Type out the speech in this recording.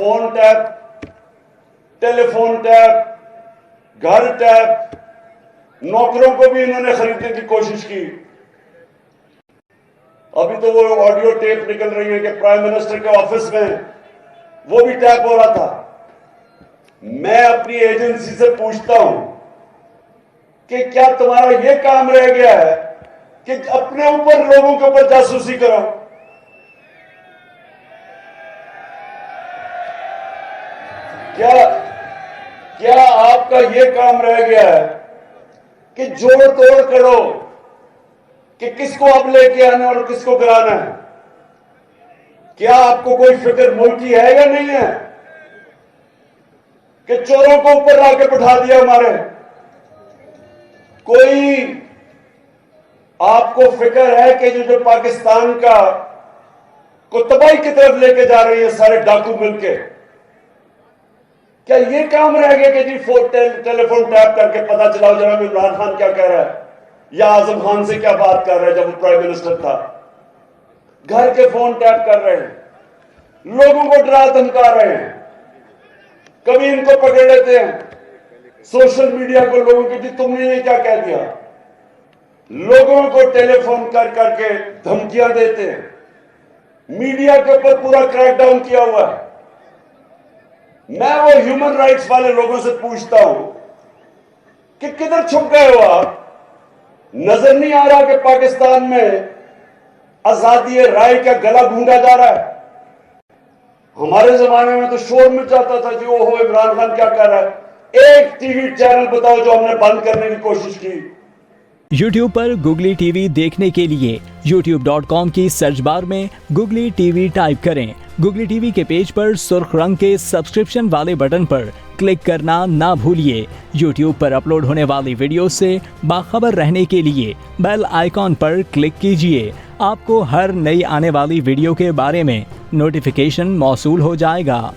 Phone tap, telephone tap, घर tap, नौकरों को भी इन्होंने खरीदने की कोशिश की। अभी तो वो ऑडियो टेप निकल रही है कि प्राइम मिनिस्टर के ऑफिस में वो भी टैप हो रहा था। मैं अपनी एजेंसी से पूछता हूं कि क्या तुम्हारा ये काम रह गया है कि अपने ऊपर लोगों के ऊपर जासूसी करो? क्या आपका ये काम रह गया है कि जोड़ तोड़ करो कि किसको अब लेके आना और किसको गिराना है? क्या आपको कोई फिक्र मुल्क की है या नहीं है कि चोरों को ऊपर लाके बिठा दिया हमारे? कोई आपको फिक्र है कि जो पाकिस्तान का को तबाही की तरफ लेके जा रही है सारे डाकू मिलके? क्या ये काम रह गया कि जी टेलीफोन टैप करके पता चलाओ जरा इमरान खान क्या कह रहा है या आजम खान से क्या बात कर रहा है जब वो प्राइम मिनिस्टर था? घर के फोन टैप कर रहे हैं, लोगों को डरा धमका रहे हैं। कभी इनको पकड़ लेते हैं सोशल मीडिया को, लोगों की तुमने ये क्या कह दिया, लोगों को टेलीफोन कर करके धमकियां देते हैं। मीडिया के ऊपर पूरा क्रैकडाउन किया हुआ है। मैं वो ह्यूमन राइट्स वाले लोगों से पूछता हूं कि किधर छुप गए हो आप? नजर नहीं आ रहा कि पाकिस्तान में आजादी राय का गला गूंगा जा रहा है? हमारे जमाने में तो शोर मच जाता था कि ओहो इमरान खान क्या कर रहा है। एक टीवी चैनल बताओ जो हमने बंद करने की कोशिश की। YouTube पर गुगली टीवी देखने के लिए youtube.com की सर्च बार में गुगली टीवी टाइप करें। गुगली टीवी के पेज पर सुर्ख रंग के सब्सक्रिप्शन वाले बटन पर क्लिक करना ना भूलिए। YouTube पर अपलोड होने वाली वीडियो से बाखबर रहने के लिए बेल आइकॉन पर क्लिक कीजिए। आपको हर नई आने वाली वीडियो के बारे में नोटिफिकेशन मौसूल हो जाएगा।